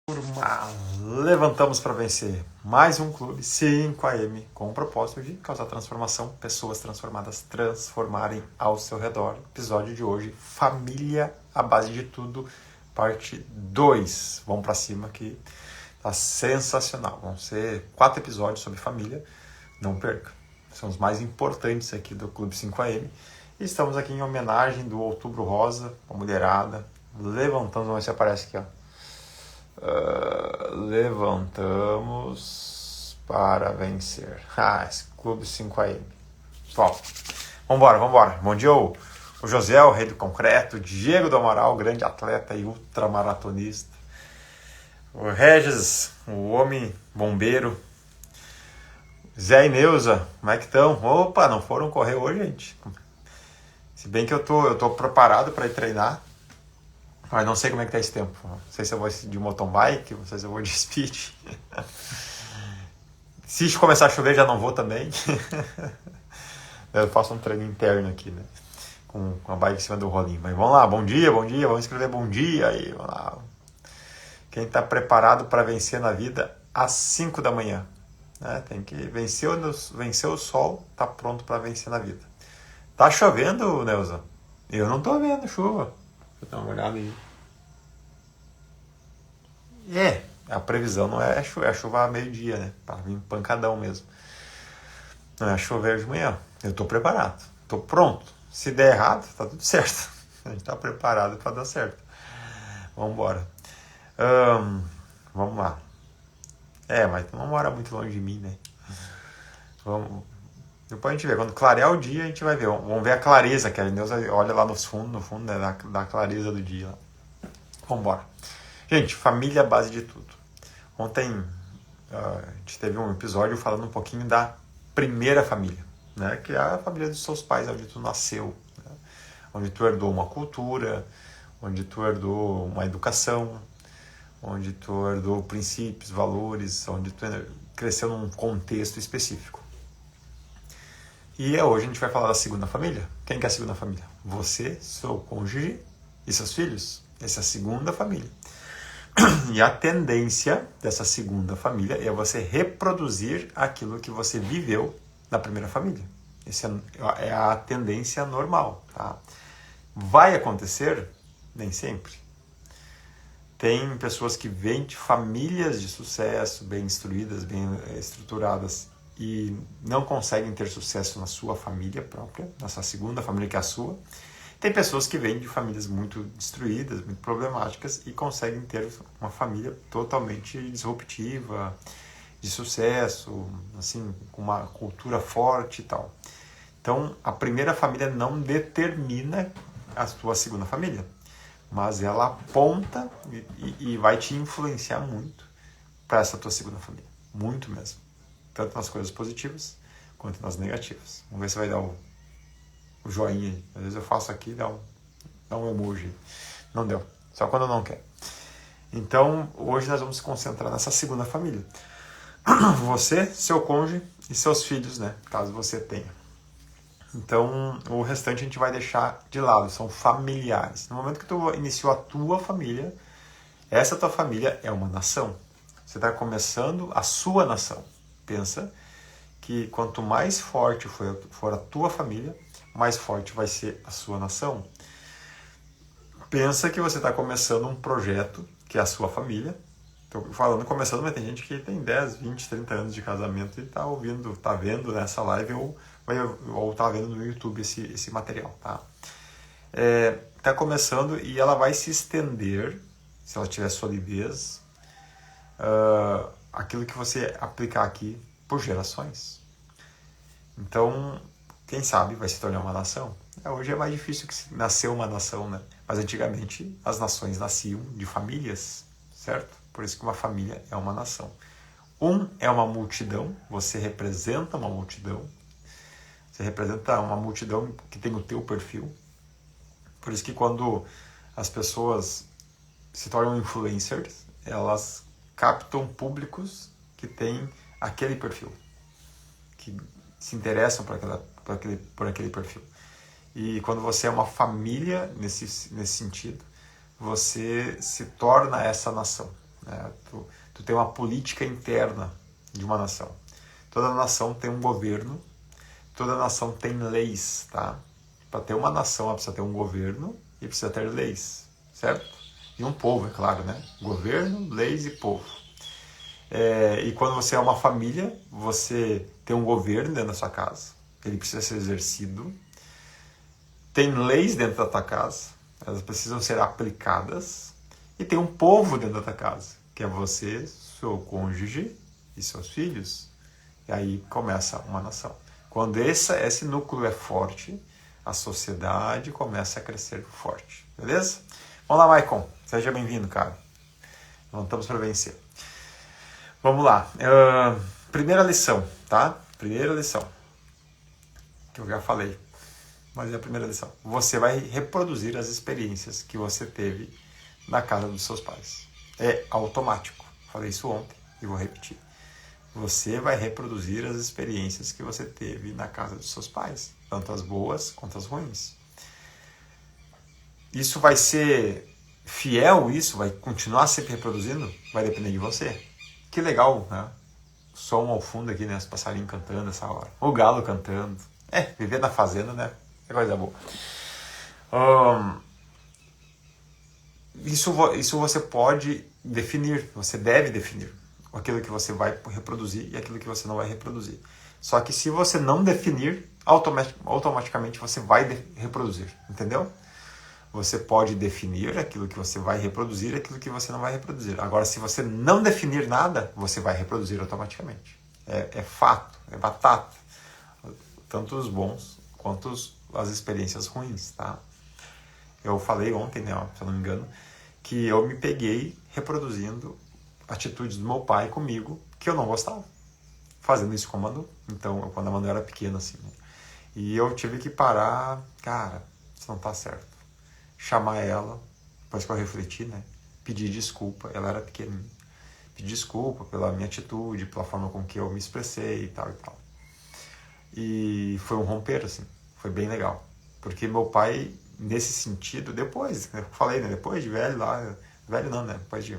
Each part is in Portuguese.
Turma, levantamos para vencer mais um clube 5am com o propósito de causar transformação, pessoas transformadas transformarem ao seu redor. Episódio de hoje, família à base de tudo, parte 2. Vamos para cima que tá sensacional. Vão ser 4 episódios sobre família, não perca. São os mais importantes aqui do Clube 5am. E estamos aqui em homenagem do Outubro Rosa, a mulherada. Levantamos, vamos ver se aparece aqui, ó. Levantamos para vencer. Esse Clube 5am. Top. Vambora. Bom dia, o José, o rei do concreto, Diego do Amaral, grande atleta e ultramaratonista. O Regis, o homem bombeiro. Zé e Neuza, como é que estão? Opa, não foram correr hoje, gente. Se bem que eu tô preparado para ir treinar. Mas não sei como é que tá esse tempo. Não sei se eu vou de mountain bike, não sei se eu vou de speed. Se começar a chover, já não vou também. Eu faço um treino interno aqui, né? Com a bike em cima do rolinho. Mas vamos lá, bom dia. Vamos escrever bom dia aí. Vamos lá. Quem está preparado para vencer na vida às 5 da manhã. Né? Tem que vencer o sol, tá pronto para vencer na vida. Tá chovendo, Neuza? Eu não tô vendo chuva. Vou dar uma olhada aí. A previsão não é chuva a meio-dia, né? Para vir pancadão mesmo. Não é chover de manhã. Eu tô preparado. Tô pronto. Se der errado, tá tudo certo. A gente tá preparado para dar certo. Vambora. Vamos lá. Mas tu não mora muito longe de mim, né? Vamos. Depois a gente vê. Quando clarear o dia, a gente vai ver. Vamos ver a clareza, que a Deus olha lá no fundo, né, da clareza do dia. Vambora. Gente, família é a base de tudo. Ontem a gente teve um episódio falando um pouquinho da primeira família, né? Que é a família dos seus pais, onde tu nasceu, né? Onde tu herdou uma cultura, onde tu herdou uma educação, onde tu herdou princípios, valores, onde tu cresceu num contexto específico. E hoje a gente vai falar da segunda família. Quem que é a segunda família? Você, seu cônjuge e seus filhos. Essa é a segunda família. E a tendência dessa segunda família é você reproduzir aquilo que você viveu na primeira família. Essa é a tendência normal. Tá? Vai acontecer? Nem sempre. Tem pessoas que vêm de famílias de sucesso, bem instruídas, bem estruturadas, e não conseguem ter sucesso na sua família própria, nessa segunda família que é a sua. Tem pessoas que vêm de famílias muito destruídas, muito problemáticas, e conseguem ter uma família totalmente disruptiva, de sucesso, assim, com uma cultura forte e tal. Então, a primeira família não determina a sua segunda família, mas ela aponta e vai te influenciar muito para essa tua segunda família. Muito mesmo. Tanto nas coisas positivas, quanto nas negativas. Vamos ver se vai dar o joinha. Às vezes eu faço aqui e dá um emoji. Não deu. Só quando eu não quero. Então, hoje nós vamos se concentrar nessa segunda família. Você, seu cônjuge e seus filhos, né? Caso você tenha. Então, o restante a gente vai deixar de lado. São familiares. No momento que tu iniciou a tua família, essa tua família é uma nação. Você está começando a sua nação. Pensa que quanto mais forte for a tua família, mais forte vai ser a sua nação. Pensa que você está começando um projeto que é a sua família. Estou falando começando, mas tem gente que tem 10, 20, 30 anos de casamento e está ouvindo, está vendo nessa live ou está vendo no YouTube esse material. Tá? Está começando e ela vai se estender, se ela tiver solidez, aquilo que você aplicar aqui por gerações. Então, quem sabe vai se tornar uma nação. Hoje é mais difícil que nascer uma nação, né? Mas antigamente as nações nasciam de famílias, certo? Por isso que uma família é uma nação. É uma multidão, você representa uma multidão. Você representa uma multidão que tem o teu perfil. Por isso que quando as pessoas se tornam influencers, elas captam públicos que têm aquele perfil, que se interessam por aquele perfil. E quando você é uma família nesse sentido, você se torna essa nação. né? Tu tem uma política interna de uma nação. Toda nação tem um governo, toda nação tem leis, tá? Para ter uma nação, ela precisa ter um governo e precisa ter leis, certo? E um povo, é claro, né? Governo, leis e povo. E quando você é uma família, você tem um governo dentro da sua casa, ele precisa ser exercido. Tem leis dentro da tua casa, elas precisam ser aplicadas. E tem um povo dentro da tua casa, que é você, seu cônjuge e seus filhos. E aí começa uma nação. Quando esse núcleo é forte, a sociedade começa a crescer forte. Beleza? Vamos lá, Maicon. Seja bem-vindo, cara. Lutamos para vencer. Vamos lá. Primeira lição, tá? Primeira lição. Que eu já falei. Mas é a primeira lição. Você vai reproduzir as experiências que você teve na casa dos seus pais. É automático. Falei isso ontem e vou repetir. Você vai reproduzir as experiências que você teve na casa dos seus pais, tanto as boas quanto as ruins. Isso vai ser fiel, isso vai continuar sempre reproduzindo? Vai depender de você. Que legal, né? Som ao fundo aqui, né? Os passarinhos cantando essa hora. O galo cantando. Viver na fazenda, né? É coisa boa. Isso você pode definir, você deve definir aquilo que você vai reproduzir e aquilo que você não vai reproduzir. Só que se você não definir, automaticamente você vai reproduzir, entendeu? Você pode definir aquilo que você vai reproduzir e aquilo que você não vai reproduzir. Agora, se você não definir nada, você vai reproduzir automaticamente. É fato, é batata. Tanto os bons quanto as experiências ruins, tá? Eu falei ontem, né, se eu não me engano, que eu me peguei reproduzindo atitudes do meu pai comigo que eu não gostava. Fazendo isso com a Manu. Então, quando a Manu era pequena, assim, né? E eu tive que parar, cara, isso não tá certo. Chamar ela, depois que eu refleti, né? Pedir desculpa, ela era pequenininha. Pedir desculpa pela minha atitude, pela forma com que eu me expressei e tal e tal. E foi um romper, assim, foi bem legal. Porque meu pai, nesse sentido, depois, eu falei, né? Depois de velho lá, velho não, né? Depois de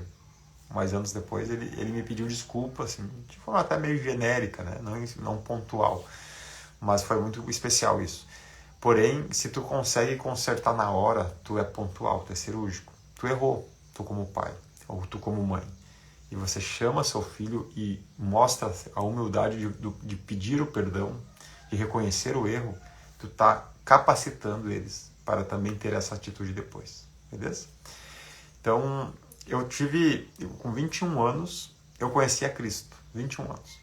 mais anos depois, ele me pediu desculpa, assim, de forma até meio genérica, né? Não pontual. Mas foi muito especial isso. Porém, se tu consegue consertar na hora, tu é pontual, tu é cirúrgico. Tu errou, tu como pai, ou tu como mãe. E você chama seu filho e mostra a humildade de pedir o perdão, de reconhecer o erro, tu tá capacitando eles para também ter essa atitude depois. Beleza? Então, com 21 anos, eu conheci a Cristo. 21 anos.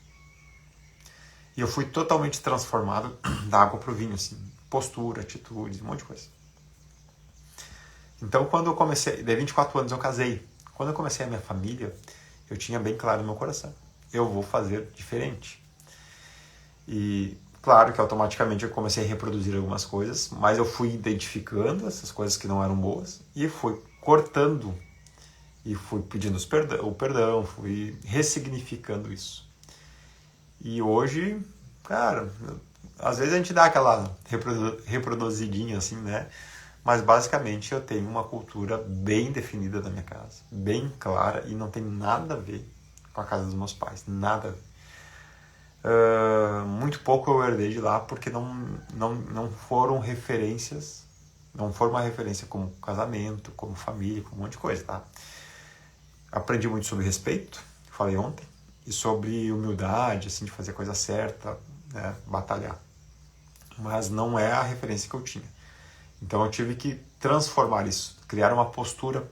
E eu fui totalmente transformado da água pro vinho, assim. Postura, atitude, um monte de coisa. Então, quando eu comecei, de 24 anos eu casei. Quando eu comecei a minha família, eu tinha bem claro no meu coração. Eu vou fazer diferente. E claro que automaticamente eu comecei a reproduzir algumas coisas, mas eu fui identificando essas coisas que não eram boas e fui cortando e fui pedindo o perdão, fui ressignificando isso. E hoje, cara, às vezes a gente dá aquela reproduzidinha assim, né? Mas basicamente eu tenho uma cultura bem definida da minha casa, bem clara, e não tem nada a ver com a casa dos meus pais, nada a ver. Muito pouco eu herdei de lá porque não foram referências, não foram uma referência como casamento, como família, como um monte de coisa, tá? Aprendi muito sobre respeito, falei ontem, e sobre humildade, assim, de fazer a coisa certa, né, batalhar. Mas não é a referência que eu tinha. Então eu tive que transformar isso, criar uma postura,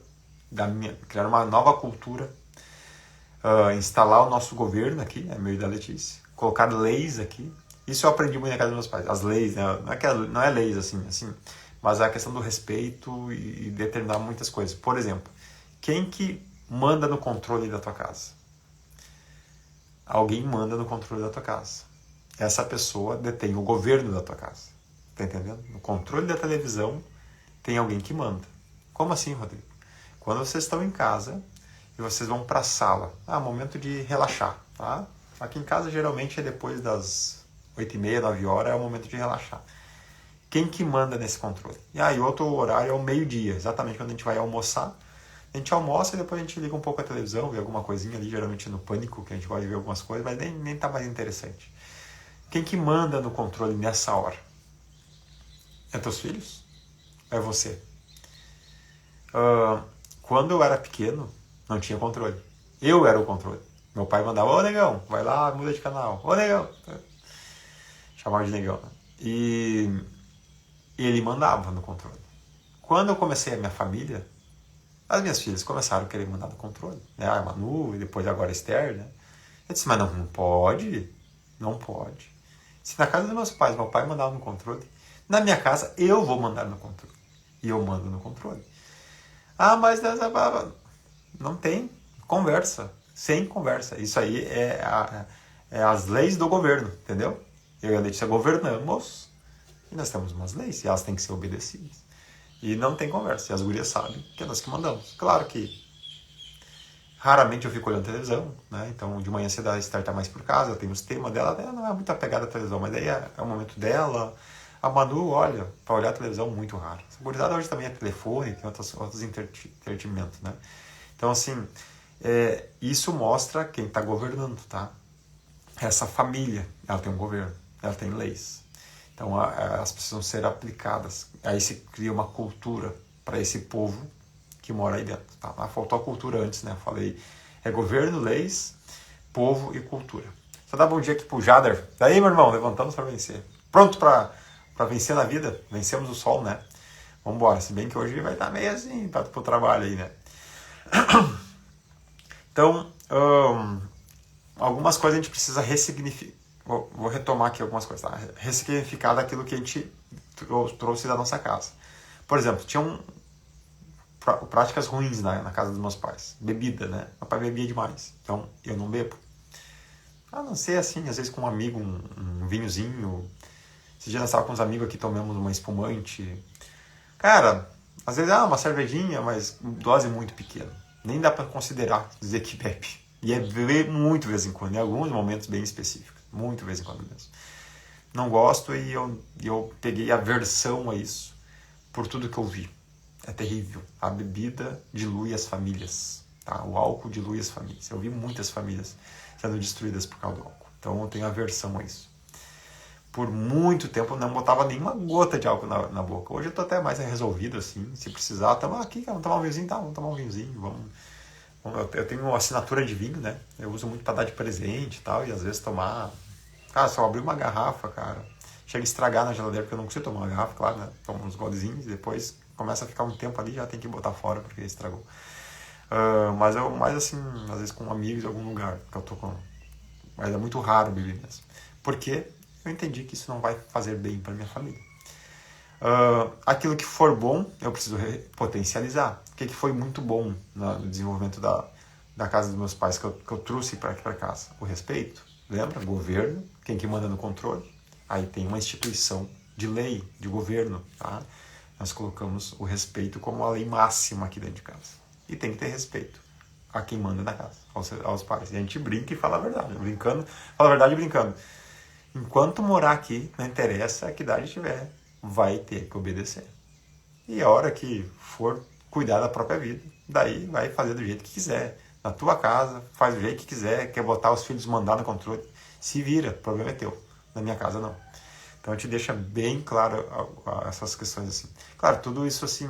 criar uma nova cultura, instalar o nosso governo aqui, né, meu e da Letícia, colocar leis aqui. Isso eu aprendi muito na casa dos meus pais. As leis, né, não é leis assim, mas é a questão do respeito e determinar muitas coisas. Por exemplo, quem que manda no controle da tua casa? Alguém manda no controle da tua casa. Essa pessoa detém o governo da tua casa. Tá entendendo? No controle da televisão tem alguém que manda. Como assim, Rodrigo? Quando vocês estão em casa e vocês vão para a sala, momento de relaxar, tá? Aqui em casa geralmente é depois das 8h30, 9 horas, é o momento de relaxar. Quem que manda nesse controle? E outro horário é o meio-dia, exatamente quando a gente vai almoçar. A gente almoça e depois a gente liga um pouco a televisão, vê alguma coisinha ali, geralmente no Pânico, que a gente pode ver algumas coisas, mas nem tá mais interessante. Quem que manda no controle nessa hora? É teus filhos? É você? Quando eu era pequeno, não tinha controle. Eu era o controle. Meu pai mandava, ô negão, vai lá, muda de canal. Ô negão. Chamava de negão. E ele mandava no controle. Quando eu comecei a minha família, as minhas filhas começaram a querer mandar no controle. Né? A Manu e depois agora a Esther. Né? Eu disse, mas não pode. Não pode. Se na casa dos meus pais, meu pai mandava no controle, na minha casa eu vou mandar no controle. E eu mando no controle. Ah, mas não tem conversa. Sem conversa. Isso aí é as leis do governo, entendeu? Eu e a Letícia governamos e nós temos umas leis e elas têm que ser obedecidas. E não tem conversa. E as gurias sabem que é nós que mandamos. Claro que raramente eu fico olhando televisão, né? Então de manhã cedo a Esther tá mais por casa, eu tenho os temas dela, ela não é muito apegada à televisão, mas daí é o momento dela. A Manu, olha, para olhar a televisão muito raro. A gurizada hoje também é telefone, tem outros entretenimentos, né? Então assim, isso mostra quem está governando, tá? Essa família, ela tem um governo, ela tem leis. Então elas precisam ser aplicadas. Aí se cria uma cultura para esse povo que mora aí dentro. Tá? Faltou a cultura antes, né? Eu falei, governo, leis, povo e cultura. Só dá bom dia aqui pro Jader. Daí, meu irmão, levantamos para vencer. Pronto para vencer na vida? Vencemos o sol, né? Vamos embora. Se bem que hoje vai estar meio assim, pro trabalho aí, né? Então, algumas coisas a gente precisa ressignificar. Vou retomar aqui algumas coisas, tá? Ressignificar daquilo que a gente trouxe da nossa casa. Por exemplo, tinha práticas ruins na casa dos meus pais. Bebida, né? Meu pai bebia demais. Então, eu não bebo. A não ser assim, às vezes com um amigo, um vinhozinho. Esse dia nós estávamos com uns amigos aqui, tomamos uma espumante. Cara, às vezes, uma cervejinha, mas dose muito pequena. Nem dá para considerar, dizer que bebe. E é beber muito de vez em quando, em alguns momentos bem específicos. Muito de vez em quando mesmo. Não gosto e eu peguei aversão a isso por tudo que eu vi. É terrível. A bebida dilui as famílias. Tá? O álcool dilui as famílias. Eu vi muitas famílias sendo destruídas por causa do álcool. Então eu tenho aversão a isso. Por muito tempo eu não botava nenhuma gota de álcool na boca. Hoje eu tô até mais resolvido, assim. Se precisar, aqui, vamos tomar um vinhozinho, tá? Vamos tomar um vinhozinho, eu tenho uma assinatura de vinho, né? Eu uso muito para dar de presente e tal, e às vezes tomar. Cara, se eu abrir uma garrafa, cara, chega a estragar na geladeira, porque eu não consigo tomar uma garrafa, claro, né? Tomo uns golezinhos, depois começa a ficar um tempo ali, já tem que botar fora porque estragou. Mas eu mais assim, às vezes com amigos em algum lugar que eu tô com. Mas é muito raro beber mesmo. Porque eu entendi que isso não vai fazer bem para minha família. Aquilo que for bom, eu preciso potencializar. O que foi muito bom no desenvolvimento da casa dos meus pais, que eu trouxe para aqui para casa? O respeito, lembra? Governo, quem que manda no controle? Aí tem uma instituição de lei, de governo, tá? Nós colocamos o respeito como a lei máxima aqui dentro de casa. E tem que ter respeito a quem manda na casa, aos pais. E a gente brinca e fala a verdade, fala a verdade brincando. Enquanto morar aqui, não interessa a que idade tiver, vai ter que obedecer. E a hora que for cuidar da própria vida, daí vai fazer do jeito que quiser. Na tua casa, faz do jeito que quiser, quer botar os filhos, mandar no controle, se vira, o problema é teu. Na minha casa, não. Então, a gente deixa bem claro essas questões assim. Claro, tudo isso assim,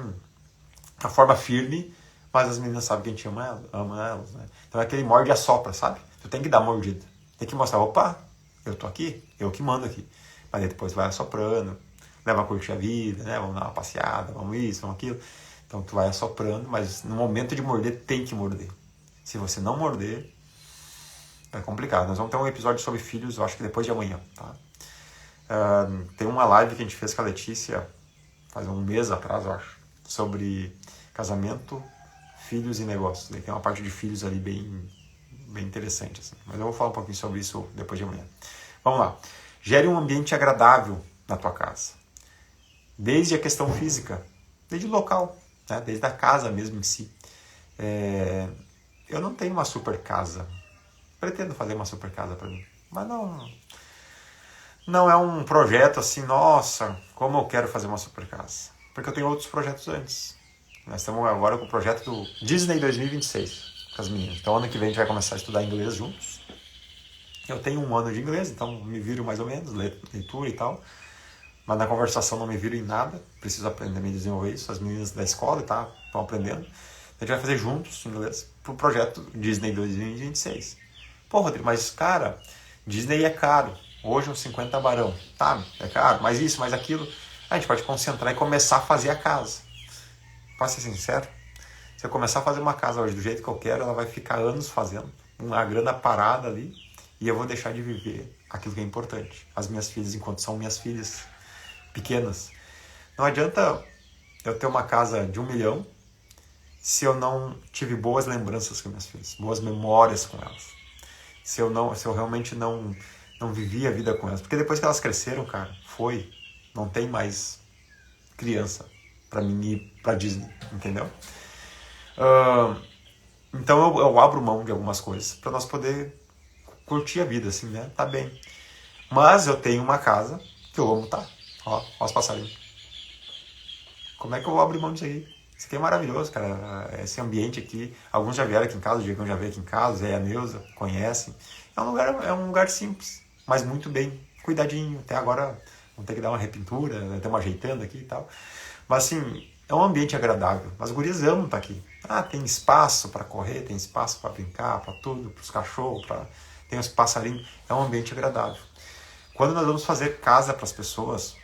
a forma firme, mas as meninas sabem que a gente ama elas, né? Então, é aquele morde e assopra, sabe? Tu tem que dar mordida. Tem que mostrar, opa, eu tô aqui, eu que mando aqui. Mas aí depois vai assoprando, leva a curtir a vida, né? Vamos dar uma passeada, vamos isso, vamos aquilo. Então tu vai assoprando, mas no momento de morder, tem que morder. Se você não morder, é complicado. Nós vamos ter um episódio sobre filhos, eu acho que depois de amanhã, tá? Tem uma live que a gente fez com a Letícia, faz um mês atrás, eu acho, sobre casamento, filhos e negócios. Tem uma parte de filhos ali bem interessante, assim. Mas eu vou falar um pouquinho sobre isso depois de amanhã. Vamos lá. Gere um ambiente agradável na tua casa. Desde a questão física, desde o local, né? Desde a casa mesmo em si. Eu não tenho uma super casa. Pretendo fazer uma super casa para mim. Mas não é um projeto assim, nossa, como eu quero fazer uma super casa. Porque eu tenho outros projetos antes. Nós estamos agora com o projeto do Disney 2026 com as meninas. Então ano que vem a gente vai começar a estudar inglês juntos. Eu tenho 1 ano de inglês, então me viro mais ou menos, leitura e tal. Mas na conversação não me viro em nada. Preciso aprender a me desenvolver isso. As meninas da escola estão aprendendo. A gente vai fazer juntos inglês pro projeto Disney 2026. Pô, Rodrigo, mas cara, Disney é caro. Hoje uns 50 barão. Tá, é caro, mas isso, mas aquilo. A gente pode concentrar e começar a fazer a casa. Pra ser sincero, se eu começar a fazer uma casa hoje do jeito que eu quero, ela vai ficar anos fazendo. Uma grana parada ali. E eu vou deixar de viver aquilo que é importante. As minhas filhas, enquanto são minhas filhas pequenas. Não adianta eu ter uma casa de 1 milhão se eu não tive boas lembranças com minhas filhas, boas memórias com elas. Se eu realmente não vivi a vida com elas. Porque depois que elas cresceram, cara, não tem mais criança pra mim ir pra Disney, entendeu? Então eu abro mão de algumas coisas pra nós poder curtir a vida, assim, né? Tá bem. Mas eu tenho uma casa que eu amo, tá? Ó os passarinhos. Como é que eu vou abrir mão disso aí? Isso aqui é maravilhoso, cara. Esse ambiente aqui. Alguns já vieram aqui em casa, o Diego já veio aqui em casa, Zé e a Neuza conhecem. É um lugar simples, mas muito bem cuidadinho. Até agora vamos ter que dar uma repintura, estamos ajeitando aqui e tal. Mas assim, é um ambiente agradável. As gurias amam estar aqui. Tem espaço para correr, tem espaço para brincar, para tudo, para os cachorros, tem os passarinhos. É um ambiente agradável. Quando nós vamos fazer casa para as pessoas,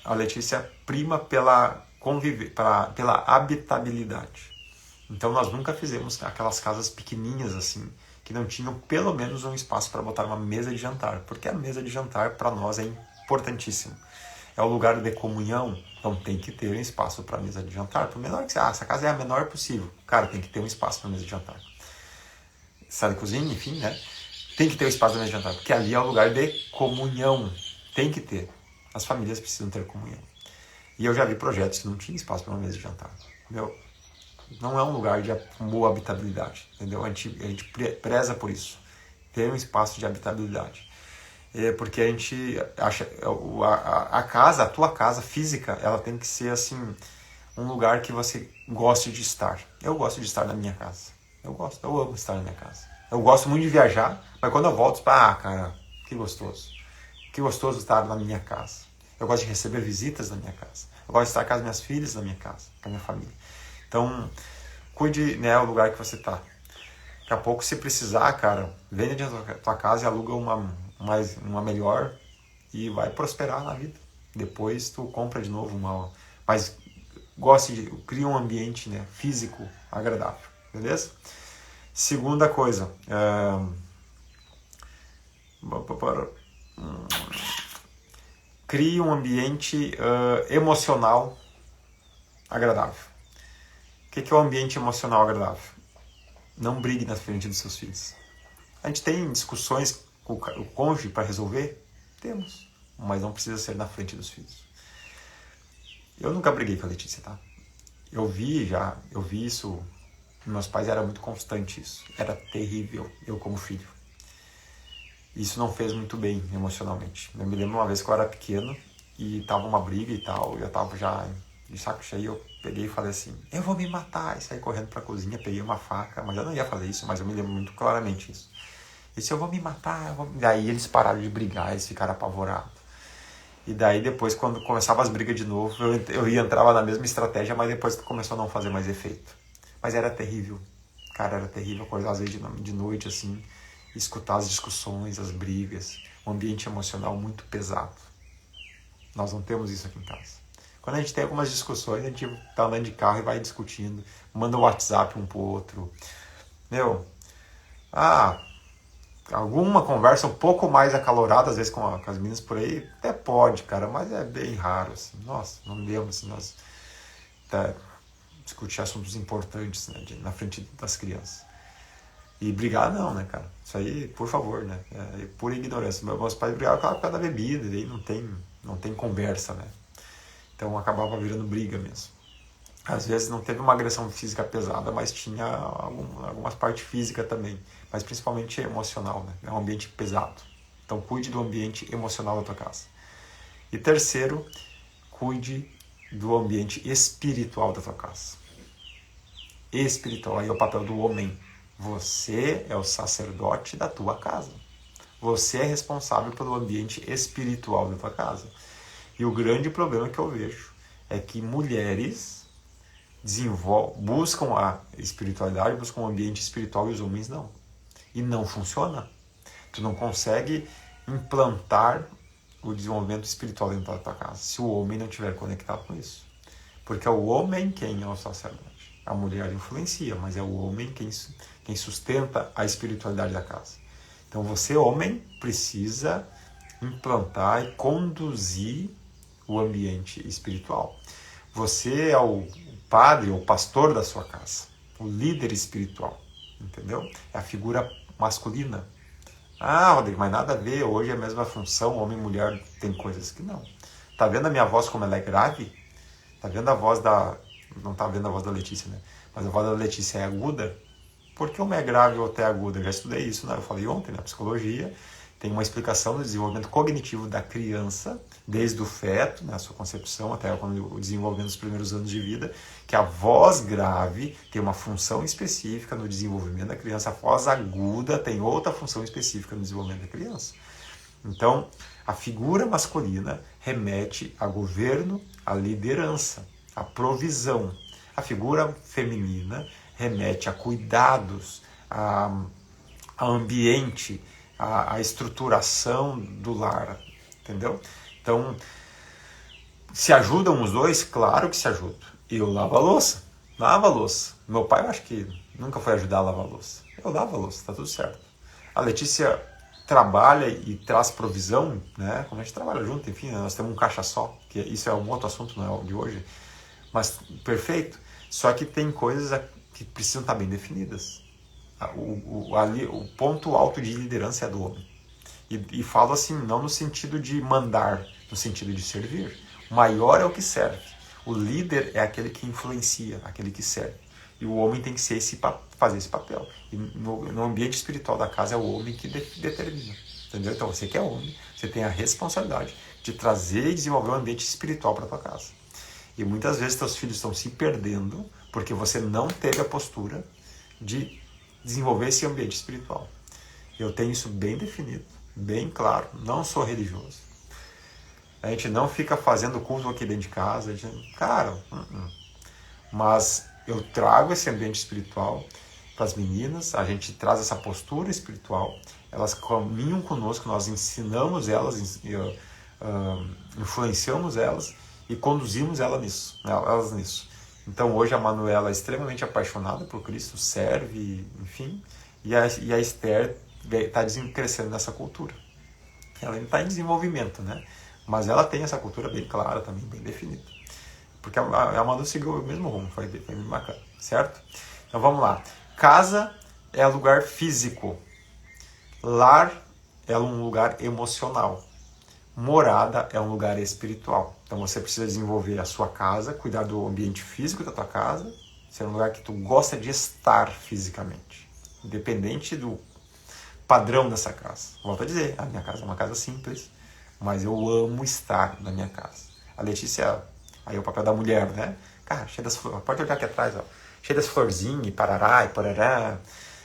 a Letícia prima pela habitabilidade. Então nós nunca fizemos aquelas casas pequenininhas assim, que não tinham pelo menos um espaço para botar uma mesa de jantar, porque a mesa de jantar para nós é importantíssimo. É o lugar de comunhão, então tem que ter um espaço para mesa de jantar. Por menor que essa casa é a menor possível, cara, tem que ter um espaço para mesa de jantar. Sala de cozinha, enfim, né? Tem que ter um espaço para mesa de jantar, porque ali é o lugar de comunhão. Tem que ter. As famílias precisam ter comunhão. E eu já vi projetos que não tinham espaço para uma mesa de jantar. Não é um lugar de boa habitabilidade, entendeu? A gente preza por isso, ter um espaço de habitabilidade. Porque a gente acha a tua casa física, ela tem que ser assim um lugar que você goste de estar. Eu gosto de estar na minha casa. Eu amo estar na minha casa. Eu gosto muito de viajar, mas quando eu volto, cara, que gostoso. Que gostoso estar na minha casa. Eu gosto de receber visitas na minha casa. Eu gosto de estar com as minhas filhas na minha casa, com a minha família. Então, cuide, né, o lugar que você está. Daqui a pouco, se precisar, cara, vende a tua casa e aluga uma melhor e vai prosperar na vida. Depois tu compra de novo mas cria um ambiente, né, físico agradável, beleza? Segunda coisa, crie um ambiente emocional agradável. O que é um ambiente emocional agradável? Não brigue na frente dos seus filhos. A gente tem discussões com o cônjuge para resolver? Temos, mas não precisa ser na frente dos filhos. Eu nunca briguei com a Letícia, tá? Eu vi isso, meus pais era muito constante isso. Era terrível, eu como filho. Isso não fez muito bem emocionalmente. Eu me lembro uma vez que eu era pequeno e tava uma briga e tal, eu tava já de saco cheio, eu peguei e falei assim, eu vou me matar, e saí correndo pra cozinha, peguei uma faca, mas eu não ia fazer isso, mas eu me lembro muito claramente isso. E se eu vou me matar, daí eles pararam de brigar, eles ficaram apavorados. E daí depois, quando começava as brigas de novo, eu entrava na mesma estratégia, mas depois começou a não fazer mais efeito. Mas era terrível, cara, era terrível acordar às vezes de noite assim, escutar as discussões, as brigas, um ambiente emocional muito pesado. Nós não temos isso aqui em casa. Quando a gente tem algumas discussões, a gente tá andando de carro e vai discutindo, manda um WhatsApp um pro outro. Alguma conversa um pouco mais acalorada, às vezes com as meninas por aí, até pode, cara, mas é bem raro, assim. Nossa, não demos, assim, nós discutir assuntos importantes, né, na frente das crianças. E brigar não, né, cara? Isso aí, por favor, né? É pura ignorância. Meus pais brigavam por causa da bebida, e aí não tem conversa, né? Então acabava virando briga mesmo. Às vezes não teve uma agressão física pesada, mas tinha algumas partes físicas também. Mas principalmente emocional, né? É um ambiente pesado. Então cuide do ambiente emocional da tua casa. E terceiro, cuide do ambiente espiritual da tua casa. Espiritual, aí é o papel do homem. Você é o sacerdote da tua casa. Você é responsável pelo ambiente espiritual da tua casa. E o grande problema que eu vejo é que mulheres buscam a espiritualidade, buscam um ambiente espiritual e os homens não. E não funciona. Tu não consegue implantar o desenvolvimento espiritual dentro da tua casa se o homem não estiver conectado com isso. Porque é o homem quem é o sacerdote. A mulher influencia, mas é o homem quem sustenta a espiritualidade da casa. Então você, homem, precisa implantar e conduzir o ambiente espiritual. Você é o padre ou pastor da sua casa, o líder espiritual, entendeu? É a figura masculina. Ah, Rodrigo, mas nada a ver, hoje é a mesma função, homem e mulher tem coisas que não. Tá vendo a minha voz como ela é grave? Tá vendo a voz da... Não tá vendo a voz da Letícia, né? Mas a voz da Letícia é aguda. Por que uma é grave ou até aguda? Eu já estudei isso, né? Eu falei ontem, na psicologia. Tem uma explicação do desenvolvimento cognitivo da criança, desde o feto, né, a sua concepção, até o desenvolvimento dos primeiros anos de vida, que a voz grave tem uma função específica no desenvolvimento da criança, a voz aguda tem outra função específica no desenvolvimento da criança. Então, a figura masculina remete a governo, a liderança, a provisão. A figura feminina remete a cuidados, a ambiente, a estruturação do lar, entendeu? Então, se ajudam os dois? Claro que se ajudam. Eu lavo a louça. Lavo a louça. Meu pai, eu acho que nunca foi ajudar a lavar a louça. Eu lavo a louça, tá tudo certo. A Letícia trabalha e traz provisão, né? Como a gente trabalha junto, enfim, nós temos um caixa só, que isso é um outro assunto, não é o de hoje. Mas, perfeito. Só que tem coisas que precisam estar bem definidas. O ponto alto de liderança é do homem. E falo assim, não no sentido de mandar, no sentido de servir. O maior é o que serve. O líder é aquele que influencia, aquele que serve. E o homem tem que ser fazer esse papel. E no ambiente espiritual da casa é o homem que determina. Entendeu? Então você que é homem, você tem a responsabilidade de trazer e desenvolver um ambiente espiritual para a tua casa. E muitas vezes teus filhos estão se perdendo porque você não teve a postura de desenvolver esse ambiente espiritual. Eu tenho isso bem definido, bem claro, não sou religioso. A gente não fica fazendo culto aqui dentro de casa, cara, mas eu trago esse ambiente espiritual para as meninas, a gente traz essa postura espiritual, elas caminham conosco, nós ensinamos elas, influenciamos elas e conduzimos elas nisso. Então hoje a Manuela é extremamente apaixonada por Cristo, serve, enfim, e a Esther está crescendo nessa cultura. Ela ainda está em desenvolvimento, né? Mas ela tem essa cultura bem clara também, bem definida. Porque a Manu seguiu o mesmo rumo, foi bem bacana, certo? Então vamos lá. Casa é lugar físico. Lar é um lugar emocional. Morada é um lugar espiritual. Então você precisa desenvolver a sua casa, cuidar do ambiente físico da tua casa, ser um lugar que tu gosta de estar fisicamente, independente do padrão dessa casa. Volto a dizer, a minha casa é uma casa simples, mas eu amo estar na minha casa. A Letícia, aí é o papel da mulher, né? Cara, cheia das flores, pode olhar aqui atrás, ó, cheia das florzinhas, e parará, e parará.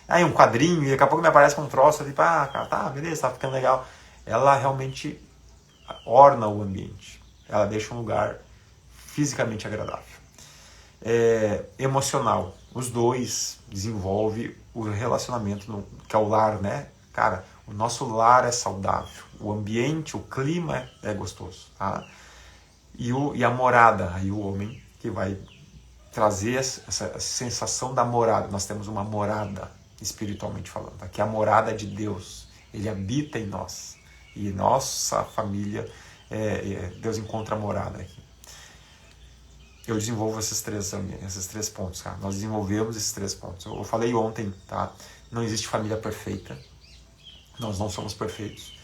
Aí um quadrinho, e daqui a pouco me aparece com um troço, tipo, cara, tá, beleza, tá ficando legal. Ela realmente orna o ambiente. Ela deixa um lugar fisicamente agradável. Emocional. Os dois desenvolvem o relacionamento, que é o lar, né? Cara, o nosso lar é saudável. O ambiente, o clima é gostoso. Tá? E a morada, aí o homem que vai trazer essa sensação da morada. Nós temos uma morada, espiritualmente falando. Aqui é a morada de Deus. Ele habita em nós. E nossa família, Deus encontra morada aqui. Eu desenvolvo esses três pontos, cara. Nós desenvolvemos esses 3 pontos. Eu falei ontem, tá? Não existe família perfeita. Nós não somos perfeitos.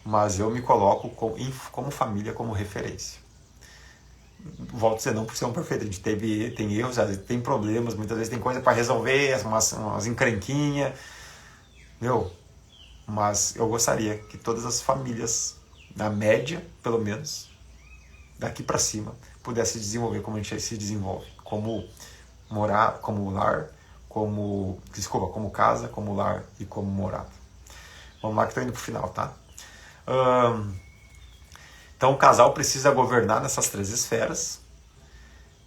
Mas eu me coloco como família, como referência. Volto a dizer, não por ser um perfeito. A gente tem erros, tem problemas, muitas vezes tem coisa para resolver, umas encrenquinhas. Mas eu gostaria que todas as famílias, na média, pelo menos, daqui para cima, pudesse se desenvolver como a gente se desenvolve, como morar, como lar, como casa, como lar e como morada. Vamos lá que estou indo pro final, tá? Então o casal precisa governar nessas 3 esferas,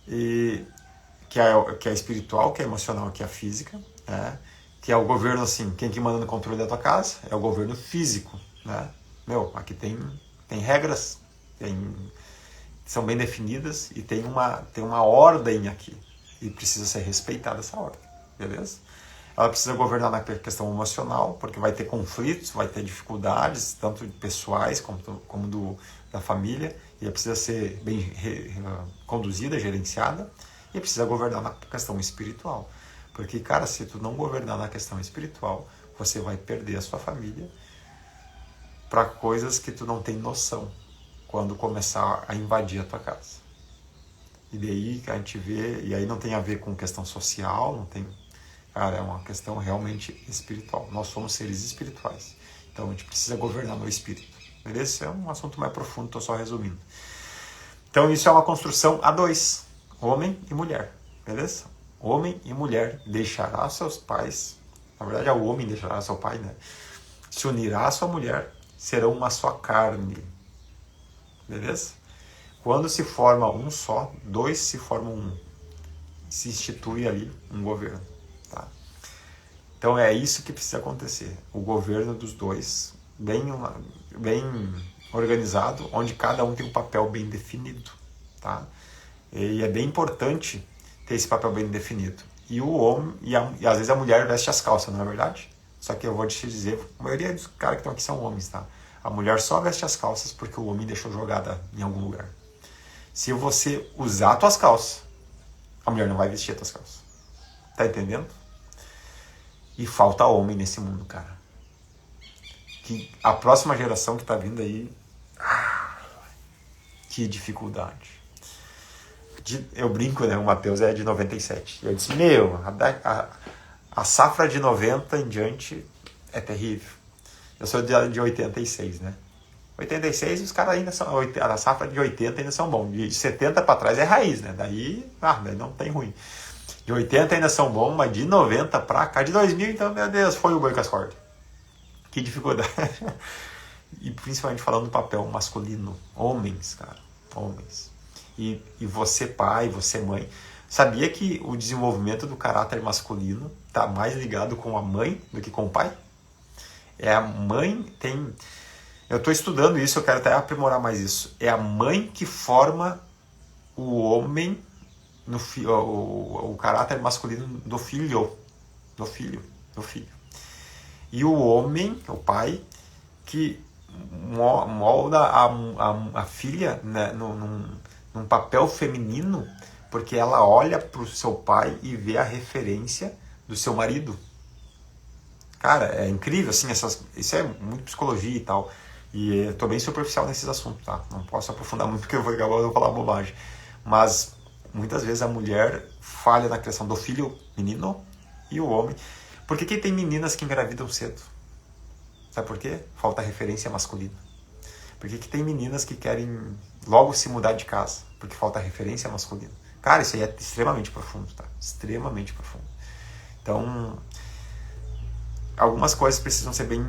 que é espiritual, que é emocional, que é a física, né? Que é o governo, assim, quem que manda no controle da tua casa é o governo físico, né? Aqui tem regras, são bem definidas e tem uma ordem aqui e precisa ser respeitada essa ordem, beleza? Ela precisa governar na questão emocional, porque vai ter conflitos, vai ter dificuldades, tanto pessoais como da família, e ela precisa ser bem conduzida, gerenciada, e precisa governar na questão espiritual. Porque, cara, se tu não governar na questão espiritual, você vai perder a sua família para coisas que tu não tem noção quando começar a invadir a tua casa. E daí a gente vê, e aí não tem a ver com questão social, não tem... Cara, é uma questão realmente espiritual. Nós somos seres espirituais. Então a gente precisa governar no espírito. Beleza? Esse é um assunto mais profundo, estou só resumindo. Então isso é uma construção a 2. Homem e mulher. Beleza? Homem e mulher deixará seus pais. Na verdade, o homem deixará seu pai, né? Se unirá à sua mulher, serão uma só carne. Beleza? Quando se forma um só, 2 se formam um. Se institui ali um governo. Tá? Então é isso que precisa acontecer. O governo dos 2, bem organizado, onde cada um tem um papel bem definido. Tá? E é bem importante ter esse papel bem definido. E o homem, e às vezes a mulher veste as calças, não é verdade? Só que eu vou te dizer, a maioria dos caras que estão aqui são homens, tá? A mulher só veste as calças porque o homem deixou jogada em algum lugar. Se você usar as tuas calças, a mulher não vai vestir as tuas calças. Tá entendendo? E falta homem nesse mundo, cara. Que a próxima geração que tá vindo aí... que dificuldade. Eu brinco, né? O Matheus é de 97. Eu disse, a safra de 90 em diante é terrível. Eu sou de 86, né? 86 os caras ainda são... A safra de 80 ainda são bons. De 70 para trás é raiz, né? Daí não tem ruim. De 80 ainda são bons, mas de 90 para cá, de 2000, então, meu Deus, foi o boi com as cordas. Que dificuldade. E principalmente falando do papel masculino. Homens, cara. Homens. E você pai, você mãe. Sabia que o desenvolvimento do caráter masculino está mais ligado com a mãe do que com o pai? A mãe tem... Eu estou estudando isso, eu quero até aprimorar mais isso. É a mãe que forma o homem, o caráter masculino do filho. Do filho. E o homem, o pai, que molda a filha, né, num papel feminino, porque ela olha para o seu pai e vê a referência do seu marido. Cara, é incrível, assim, isso é muito psicologia e tal. E eu tô bem superficial nesses assuntos, tá? Não posso aprofundar muito porque eu vou acabar de falar bobagem. Mas muitas vezes a mulher falha na criação do filho menino e o homem. Por que tem meninas que engravidam cedo? Sabe por quê? Falta referência masculina. Por que tem meninas que querem logo se mudar de casa? Porque falta referência masculina. Cara, isso aí é extremamente profundo, tá? Extremamente profundo. Então, algumas coisas precisam ser bem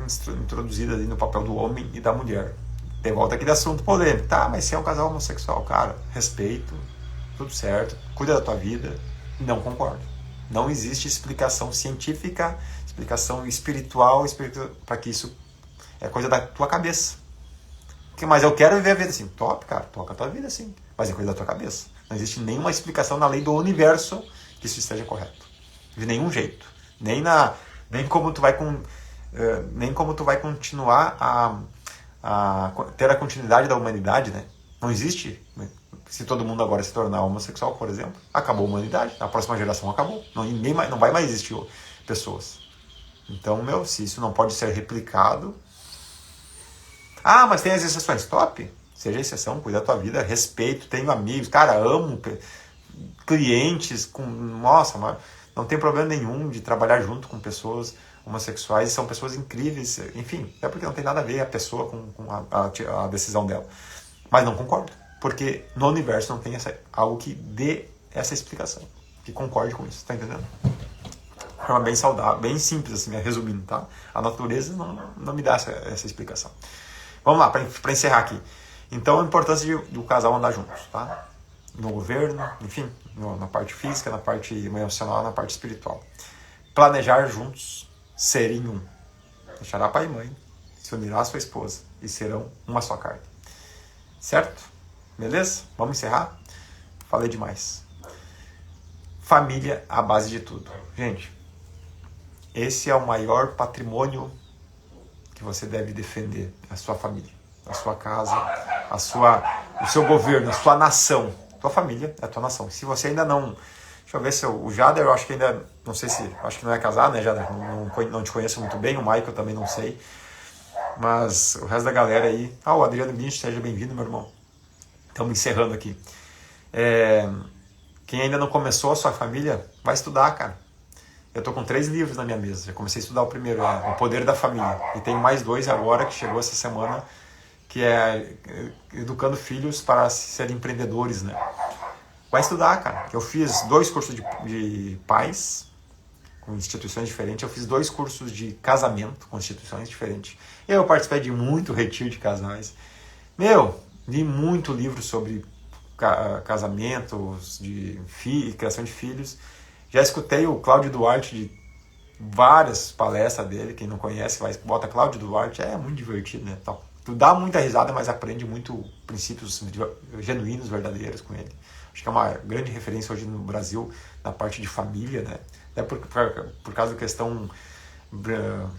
introduzidas ali no papel do homem e da mulher. Tem volta aqui de assunto polêmico. Tá, mas se é um casal homossexual, cara, respeito, tudo certo, cuida da tua vida. Não concordo. Não existe explicação científica, explicação espiritual para que isso é coisa da tua cabeça. Mas eu quero viver a vida assim. Top, cara, toca a tua vida assim. Mas é coisa da tua cabeça. Não existe nenhuma explicação na lei do universo que isso esteja correto. De nenhum jeito. Nem como tu vai continuar a ter a continuidade da humanidade, né? Não existe. Se todo mundo agora se tornar homossexual, por exemplo, acabou a humanidade. A próxima geração acabou. Não vai mais existir pessoas. Então, se isso não pode ser replicado... Ah, mas tem as exceções. Top. Seja exceção, cuida da tua vida, respeito, tenho amigos, cara, amo clientes, nossa, mas não tem problema nenhum de trabalhar junto com pessoas homossexuais, são pessoas incríveis, enfim, é porque não tem nada a ver a pessoa com a decisão dela. Mas não concordo. porque no universo não tem algo que dê essa explicação, que concorde com isso, tá entendendo? De forma bem saudável, bem simples, assim, resumindo, tá? A natureza não me dá essa explicação. Vamos lá, para encerrar aqui. Então, a importância do casal andar juntos, tá? No governo, enfim, na parte física, na parte emocional, na parte espiritual. Planejar juntos, serem um. Deixará pai e mãe, se unirá a sua esposa e serão uma só carne. Certo? Beleza? Vamos encerrar? Falei demais. Família, a base de tudo. Gente, esse é o maior patrimônio que você deve defender, a sua família, a sua casa, o seu governo, a sua nação. Tua família é a tua nação. Se você ainda não... Deixa eu ver se o Jader, eu acho que ainda... Não sei se... Acho que não é casado, né, Jader? Não te conheço muito bem. O Michael também não sei. Mas o resto da galera aí... o Adriano Lynch, seja bem-vindo, meu irmão. Estamos encerrando aqui. Quem ainda não começou a sua família, vai estudar, cara. Eu tô com 3 livros na minha mesa. Já comecei a estudar o primeiro, O Poder da Família. E tem mais 2 agora, que chegou essa semana, que é Educando Filhos para Serem Empreendedores, né? Vai estudar, cara. Eu fiz 2 cursos de pais, com instituições diferentes. Eu fiz 2 cursos de casamento, com instituições diferentes. Eu participei de muito retiro de casais. Li muito livro sobre casamentos, de criação de filhos. Já escutei o Cláudio Duarte de várias palestras dele. Quem não conhece, bota Cláudio Duarte. É muito divertido, né? Então, tu dá muita risada, mas aprende muito princípios genuínos, verdadeiros com ele. Acho que é uma grande referência hoje no Brasil na parte de família, né? Até por causa da questão do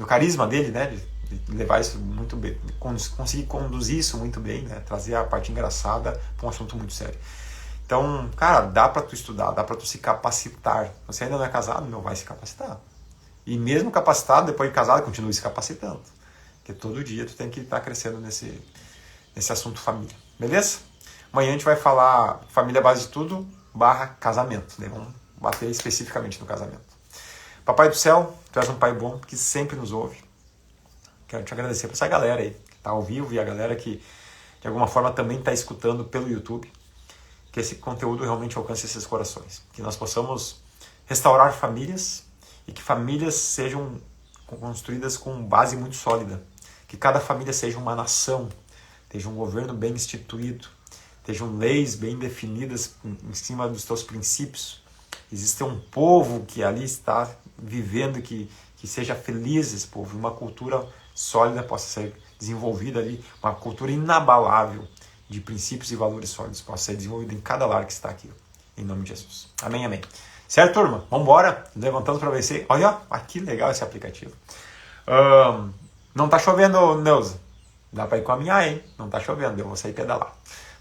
carisma dele, né? De levar isso muito bem, conseguir conduzir isso muito bem, né? Trazer a parte engraçada para um assunto muito sério. Então, cara, dá para tu estudar, dá para tu se capacitar. Você ainda não é casado, vai se capacitar. E mesmo capacitado, depois de casado, continue se capacitando. Porque todo dia tu tem que estar crescendo nesse assunto família. Beleza? Amanhã a gente vai falar família base de tudo / casamento. Né? Vamos bater especificamente no casamento. Papai do céu, tu és um pai bom que sempre nos ouve. Quero te agradecer por essa galera aí que está ao vivo e a galera que de alguma forma também está escutando pelo YouTube. Que esse conteúdo realmente alcance esses corações. Que nós possamos restaurar famílias e que famílias sejam construídas com base muito sólida. Que cada família seja uma nação, esteja um governo bem instituído, estejam leis bem definidas em cima dos teus princípios. Existe um povo que ali está vivendo, que seja feliz esse povo, uma cultura sólida possa ser desenvolvida ali, uma cultura inabalável de princípios e valores sólidos possa ser desenvolvida em cada lar que está aqui, em nome de Jesus. Amém, amém. Certo, turma? Vamos embora, levantando para vencer. Olha, que legal esse aplicativo. Não tá chovendo, Neuza. Dá para ir caminhar, hein? Não tá chovendo, eu vou sair pedalar.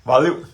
Valeu!